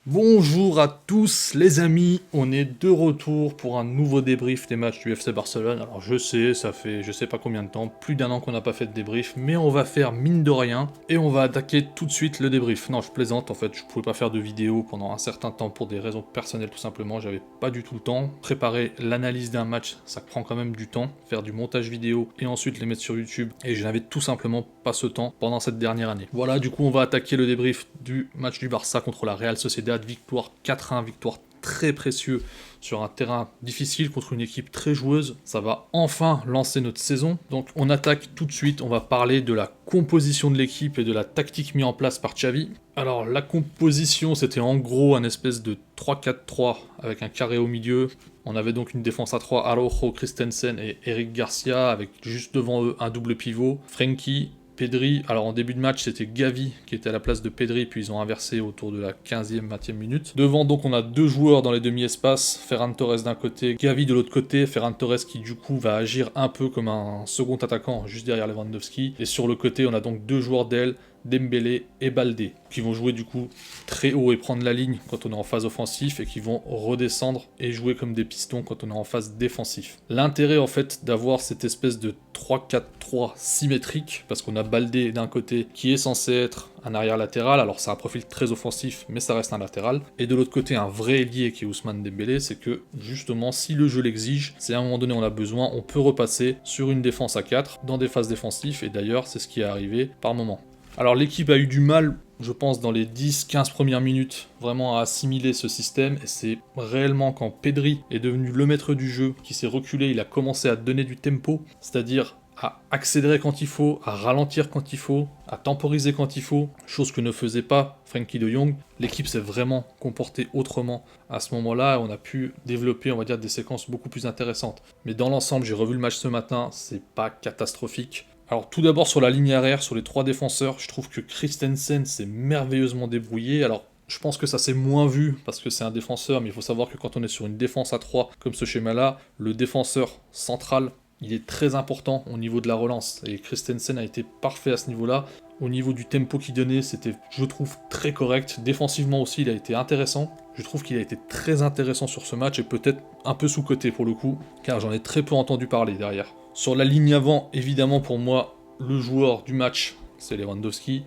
Bonjour à tous les amis, on est de retour pour un nouveau débrief des matchs du FC Barcelone. Alors je sais, ça fait je sais pas combien de temps, plus d'un an qu'on n'a pas fait de débrief, mais on va faire mine de rien et on va attaquer tout de suite le débrief. Non, je plaisante, en fait, je pouvais pas faire de vidéo pendant un certain temps pour des raisons personnelles tout simplement, j'avais pas du tout le temps. Préparer l'analyse d'un match, ça prend quand même du temps, faire du montage vidéo et ensuite les mettre sur YouTube, et je n'avais tout simplement pas ce temps pendant cette dernière année. Voilà, du coup on va attaquer le débrief du match du Barça contre la Real Sociedad. Victoire 4-1, victoire très précieux sur un terrain difficile contre une équipe très joueuse. Ça va enfin lancer notre saison. Donc on attaque tout de suite, on va parler de la composition de l'équipe et de la tactique mise en place par Xavi. Alors la composition, c'était en gros un espèce de 3-4-3 avec un carré au milieu. On avait donc une défense à 3, Araujo, Christensen et Eric Garcia, avec juste devant eux un double pivot, Frenkie, Pedri. Alors en début de match, c'était Gavi qui était à la place de Pedri, puis ils ont inversé autour de la 15e, 20e minute. Devant, donc, on a deux joueurs dans les demi-espaces, Ferran Torres d'un côté, Gavi de l'autre côté. Ferran Torres qui du coup va agir un peu comme un second attaquant juste derrière Lewandowski. Et sur le côté, on a donc deux joueurs d'aile, Dembélé et Baldé, qui vont jouer du coup très haut et prendre la ligne quand on est en phase offensif, et qui vont redescendre et jouer comme des pistons quand on est en phase défensif. L'intérêt en fait d'avoir cette espèce de 3-4-3 symétrique, parce qu'on a Baldé d'un côté qui est censé être un arrière latéral, alors c'est un profil très offensif mais ça reste un latéral, et de l'autre côté un vrai ailier qui est Ousmane Dembélé. C'est que justement si le jeu l'exige, si à un moment donné on a besoin, on peut repasser sur une défense à 4 dans des phases défensives, et d'ailleurs c'est ce qui est arrivé par moment. Alors l'équipe a eu du mal, je pense, dans les 10-15 premières minutes, vraiment à assimiler ce système, et c'est réellement quand Pedri est devenu le maître du jeu, qui s'est reculé, il a commencé à donner du tempo, c'est-à-dire à accélérer quand il faut, à ralentir quand il faut, à temporiser quand il faut, chose que ne faisait pas Frenkie de Jong. L'équipe s'est vraiment comportée autrement à ce moment-là, et on a pu développer, on va dire, des séquences beaucoup plus intéressantes. Mais dans l'ensemble, j'ai revu le match ce matin, c'est pas catastrophique. Alors tout d'abord sur la ligne arrière, sur les trois défenseurs, je trouve que Christensen s'est merveilleusement débrouillé. Alors je pense que ça s'est moins vu parce que c'est un défenseur, mais il faut savoir que quand on est sur une défense à 3 comme ce schéma-là, le défenseur central, il est très important au niveau de la relance. Et Christensen a été parfait à ce niveau-là. Au niveau du tempo qu'il donnait, c'était, je trouve, très correct. Défensivement aussi, il a été intéressant. Je trouve qu'il a été très intéressant sur ce match, et peut-être un peu sous-coté pour le coup, car j'en ai très peu entendu parler derrière. Sur la ligne avant, évidemment pour moi, le joueur du match, c'est Lewandowski.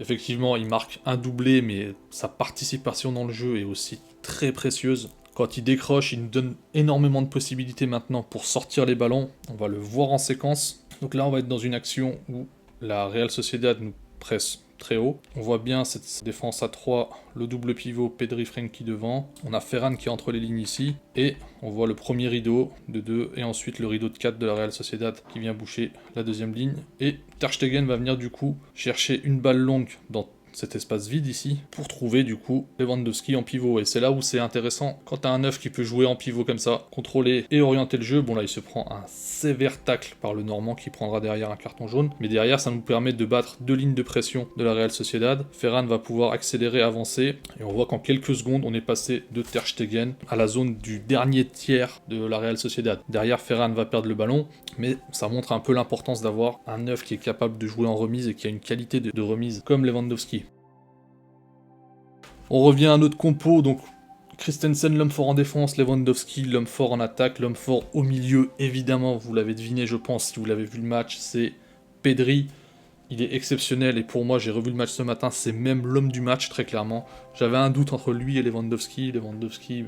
Effectivement, il marque un doublé, mais sa participation dans le jeu est aussi très précieuse. Quand il décroche, il nous donne énormément de possibilités maintenant pour sortir les ballons. On va le voir en séquence. Donc là, on va être dans une action où la Real Sociedad nous presse très haut. On voit bien cette défense à 3, le double pivot Pedri Frenkie devant. On a Ferran qui est entre les lignes ici. Et on voit le premier rideau de 2 et ensuite le rideau de 4 de la Real Sociedad qui vient boucher la deuxième ligne. Et Ter Stegen va venir du coup chercher une balle longue dans cet espace vide ici, pour trouver du coup Lewandowski en pivot. Et c'est là où c'est intéressant, quand t'as un neuf qui peut jouer en pivot comme ça, contrôler et orienter le jeu. Bon là il se prend un sévère tacle par le Normand qui prendra derrière un carton jaune, mais derrière ça nous permet de battre deux lignes de pression de la Real Sociedad. Ferran va pouvoir accélérer, avancer, et on voit qu'en quelques secondes on est passé de Ter Stegen à la zone du dernier tiers de la Real Sociedad. Derrière Ferran va perdre le ballon, mais ça montre un peu l'importance d'avoir un neuf qui est capable de jouer en remise et qui a une qualité de remise comme Lewandowski. On revient à notre compo, donc Christensen l'homme fort en défense, Lewandowski l'homme fort en attaque, l'homme fort au milieu, évidemment, vous l'avez deviné je pense si vous l'avez vu le match, c'est Pedri. Il est exceptionnel, et pour moi, j'ai revu le match ce matin, c'est même l'homme du match très clairement. J'avais un doute entre lui et Lewandowski. Lewandowski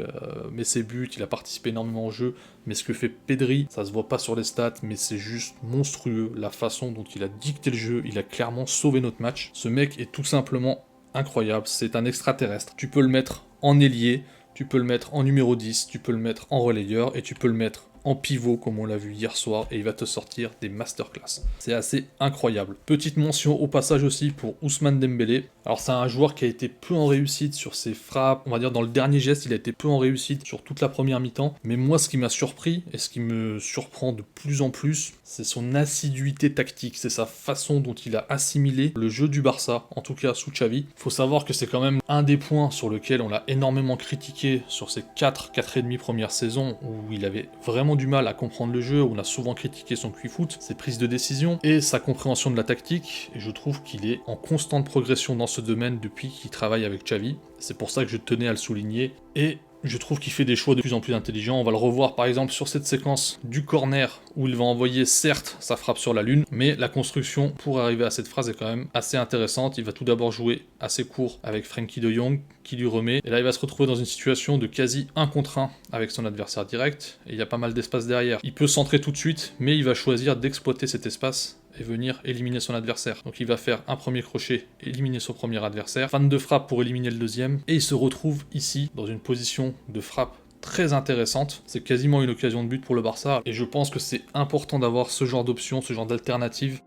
met ses buts, il a participé énormément au jeu, mais ce que fait Pedri, ça se voit pas sur les stats, mais c'est juste monstrueux, la façon dont il a dicté le jeu, il a clairement sauvé notre match. Ce mec est tout simplement incroyable, c'est un extraterrestre. Tu peux le mettre en ailier, tu peux le mettre en numéro 10, tu peux le mettre en relayeur, et tu peux le mettre en pivot comme on l'a vu hier soir, et il va te sortir des masterclass. C'est assez incroyable. Petite mention au passage aussi pour Ousmane Dembélé. Alors c'est un joueur qui a été peu en réussite sur ses frappes, on va dire dans le dernier geste il a été peu en réussite sur toute la première mi-temps, mais moi ce qui m'a surpris et ce qui me surprend de plus en plus, c'est son assiduité tactique, c'est sa façon dont il a assimilé le jeu du Barça, en tout cas sous Xavi. Faut savoir que c'est quand même un des points sur lequel on l'a énormément critiqué sur ces 4 et demi premières saisons, où il avait vraiment du mal à comprendre le jeu, où on a souvent critiqué son QI-foot, ses prises de décision et sa compréhension de la tactique, et je trouve qu'il est en constante progression dans ce domaine depuis qu'il travaille avec Xavi. C'est pour ça que je tenais à le souligner, et je trouve qu'il fait des choix de plus en plus intelligents. On va le revoir par exemple sur cette séquence du corner où il va envoyer certes sa frappe sur la lune, mais la construction pour arriver à cette phrase est quand même assez intéressante. Il va tout d'abord jouer assez court avec Frenkie de Jong qui lui remet. Et là il va se retrouver dans une situation de quasi 1 contre 1 avec son adversaire direct. Et il y a pas mal d'espace derrière. Il peut centrer tout de suite, mais il va choisir d'exploiter cet espace et venir éliminer son adversaire. Donc il va faire un premier crochet, éliminer son premier adversaire, fan de frappe pour éliminer le deuxième, et il se retrouve ici dans une position de frappe très intéressante. C'est quasiment une occasion de but pour le Barça, et je pense que c'est important d'avoir ce genre d'option, ce genre d'alternative.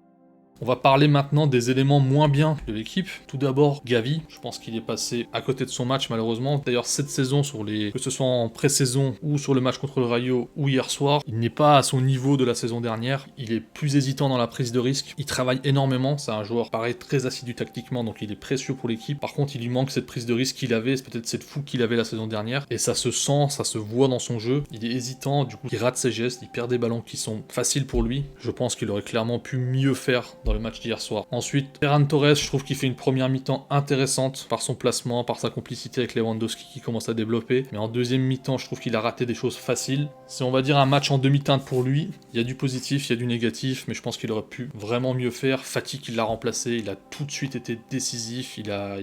On va parler maintenant des éléments moins bien de l'équipe. Tout d'abord, Gavi. Je pense qu'il est passé à côté de son match malheureusement. D'ailleurs, cette saison, que ce soit en pré-saison ou sur le match contre le Rayo ou hier soir, il n'est pas à son niveau de la saison dernière. Il est plus hésitant dans la prise de risque. Il travaille énormément. C'est un joueur, pareil, très assidu tactiquement, donc il est précieux pour l'équipe. Par contre, il lui manque cette prise de risque qu'il avait. C'est peut-être cette fougue qu'il avait la saison dernière. Et ça se sent, ça se voit dans son jeu. Il est hésitant, du coup, il rate ses gestes. Il perd des ballons qui sont faciles pour lui. Je pense qu'il aurait clairement pu mieux faire dans le match d'hier soir. Ensuite, Ferran Torres, je trouve qu'il fait une première mi-temps intéressante par son placement, par sa complicité avec Lewandowski qui commence à développer. Mais en deuxième mi-temps, je trouve qu'il a raté des choses faciles. C'est, on va dire, un match en demi-teinte pour lui. Il y a du positif, il y a du négatif, mais je pense qu'il aurait pu vraiment mieux faire. Fati qui l'a remplacé, il a tout de suite été décisif, il a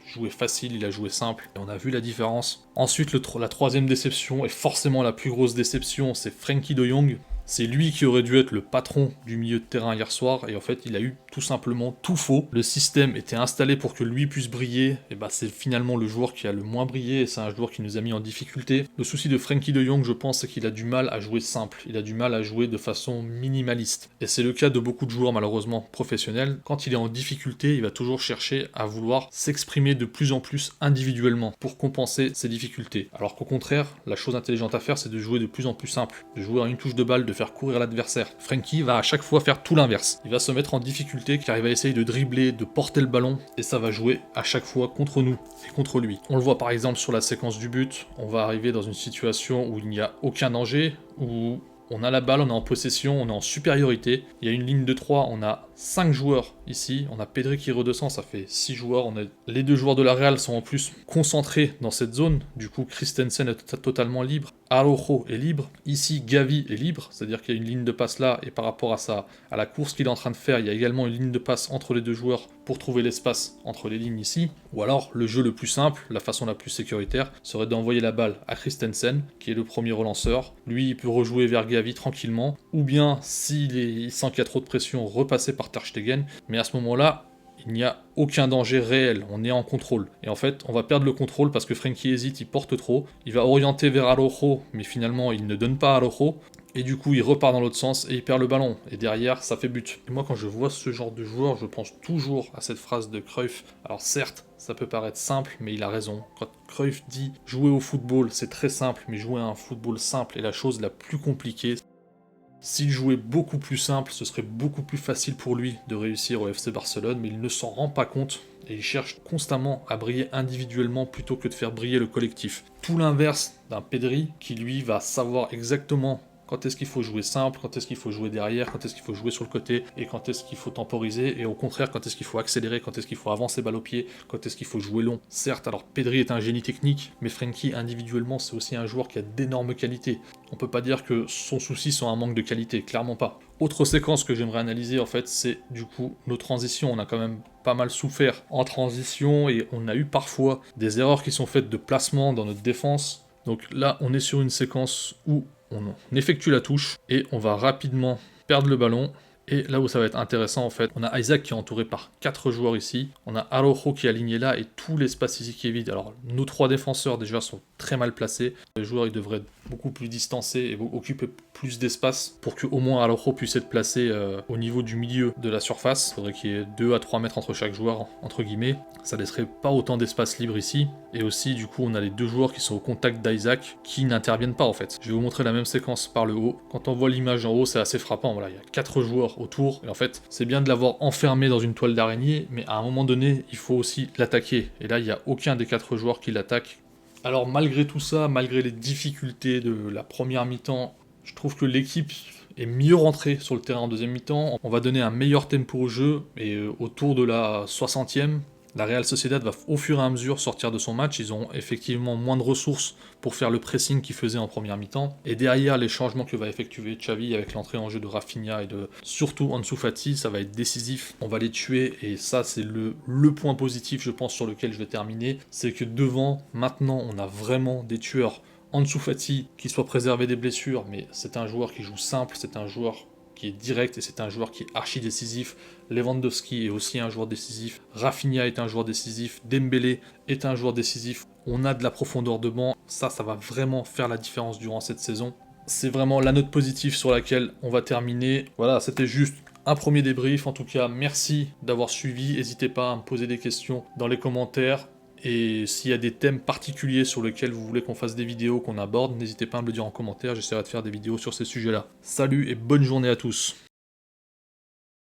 joué facile, il a joué simple, et on a vu la différence. Ensuite, la troisième déception, et forcément la plus grosse déception, c'est Frenkie de Jong. C'est lui qui aurait dû être le patron du milieu de terrain hier soir, et en fait il a eu tout simplement tout faux. Le système était installé pour que lui puisse briller, et bah c'est finalement le joueur qui a le moins brillé, et c'est un joueur qui nous a mis en difficulté. Le souci de Frenkie de Jong, je pense, c'est qu'il a du mal à jouer simple, il a du mal à jouer de façon minimaliste. Et c'est le cas de beaucoup de joueurs malheureusement professionnels. Quand il est en difficulté, il va toujours chercher à vouloir s'exprimer de plus en plus individuellement pour compenser ses difficultés. Alors qu'au contraire, la chose intelligente à faire, c'est de jouer de plus en plus simple, de jouer à une touche de balle, de faire courir l'adversaire. Frenkie va à chaque fois faire tout l'inverse. Il va se mettre en difficulté car il va essayer de dribbler, de porter le ballon, et ça va jouer à chaque fois contre nous et contre lui. On le voit par exemple sur la séquence du but, on va arriver dans une situation où il n'y a aucun danger, où on a la balle, on est en possession, on est en supériorité. Il y a une ligne de 3, on a 5 joueurs ici. On a Pedri qui redescend, ça fait 6 joueurs. Les 2 joueurs de la Real sont en plus concentrés dans cette zone. Du coup, Christensen est totalement libre. Araujo est libre. Ici, Gavi est libre. C'est-à-dire qu'il y a une ligne de passe là. Et par rapport à la course qu'il est en train de faire, il y a également une ligne de passe entre les 2 joueurs pour trouver l'espace entre les lignes ici. Ou alors, le jeu le plus simple, la façon la plus sécuritaire, serait d'envoyer la balle à Christensen, qui est le premier relanceur. Lui, il peut rejouer vers Gavi tranquillement. Ou bien, il sent qu'il y a trop de pression, repasser par Ter Stegen. Mais à ce moment-là, il n'y a aucun danger réel, on est en contrôle. Et en fait, on va perdre le contrôle parce que Frenkie hésite, il porte trop. Il va orienter vers Araujo, mais finalement, il ne donne pas à Araujo. Et du coup, il repart dans l'autre sens et il perd le ballon. Et derrière, ça fait but. Et moi, quand je vois ce genre de joueur, je pense toujours à cette phrase de Cruyff. Alors certes, ça peut paraître simple, mais il a raison. Quand Cruyff dit « jouer au football, c'est très simple, mais jouer à un football simple est la chose la plus compliquée », s'il jouait beaucoup plus simple, ce serait beaucoup plus facile pour lui de réussir au FC Barcelone, mais il ne s'en rend pas compte et il cherche constamment à briller individuellement plutôt que de faire briller le collectif. Tout l'inverse d'un Pedri qui lui va savoir exactement quand est-ce qu'il faut jouer simple, quand est-ce qu'il faut jouer derrière, quand est-ce qu'il faut jouer sur le côté, et quand est-ce qu'il faut temporiser, et au contraire, quand est-ce qu'il faut accélérer, quand est-ce qu'il faut avancer balle au pied, quand est-ce qu'il faut jouer long. Certes, alors Pedri est un génie technique, mais Frenkie, individuellement, c'est aussi un joueur qui a d'énormes qualités. On peut pas dire que son souci soit un manque de qualité, clairement pas. Autre séquence que j'aimerais analyser, en fait, c'est du coup nos transitions. On a quand même pas mal souffert en transition, et on a eu parfois des erreurs qui sont faites de placement dans notre défense. Donc là, on est sur une séquence où on effectue la touche et on va rapidement perdre le ballon Et là où ça va être intéressant en fait, on a Isaac qui est entouré par 4 joueurs ici, on a Araujo qui est aligné là et tout l'espace ici qui est vide. Alors nos 3 défenseurs déjà sont très mal placés, les joueurs ils devraient être beaucoup plus distancés et occuper plus d'espace pour que au moins Araujo puisse être placé au niveau du milieu de la surface. Il faudrait qu'il y ait 2 à 3 mètres entre chaque joueur, entre guillemets. Ça laisserait pas autant d'espace libre ici. Et aussi du coup on a les 2 joueurs qui sont au contact d'Isaac qui n'interviennent pas en fait. Je vais vous montrer la même séquence par le haut. Quand on voit l'image en haut c'est assez frappant, voilà, il y a 4 joueurs autour, et en fait, c'est bien de l'avoir enfermé dans une toile d'araignée, mais à un moment donné, il faut aussi l'attaquer. Et là, il n'y a aucun des 4 joueurs qui l'attaque. Alors, malgré tout ça, malgré les difficultés de la première mi-temps, je trouve que l'équipe est mieux rentrée sur le terrain en deuxième mi-temps. On va donner un meilleur tempo au jeu, et autour de la 60e, la Real Sociedad va au fur et à mesure sortir de son match. Ils ont effectivement moins de ressources pour faire le pressing qu'ils faisaient en première mi-temps. Et derrière, les changements que va effectuer Xavi avec l'entrée en jeu de Rafinha et de surtout Ansu Fati, ça va être décisif. On va les tuer et ça, c'est le point positif, je pense, sur lequel je vais terminer. C'est que devant, maintenant, on a vraiment des tueurs. Ansu Fati, qui soit préservé des blessures, mais c'est un joueur qui joue simple, c'est un joueur qui est direct et c'est un joueur qui est archi décisif. Lewandowski est aussi un joueur décisif. Rafinha est un joueur décisif. Dembélé est un joueur décisif. On a de la profondeur de banc. Ça va vraiment faire la différence durant cette saison. C'est vraiment la note positive sur laquelle on va terminer. Voilà, c'était juste un premier débrief. En tout cas, merci d'avoir suivi. N'hésitez pas à me poser des questions dans les commentaires. Et s'il y a des thèmes particuliers sur lesquels vous voulez qu'on fasse des vidéos, qu'on aborde, n'hésitez pas à me le dire en commentaire, j'essaierai de faire des vidéos sur ces sujets-là. Salut et bonne journée à tous.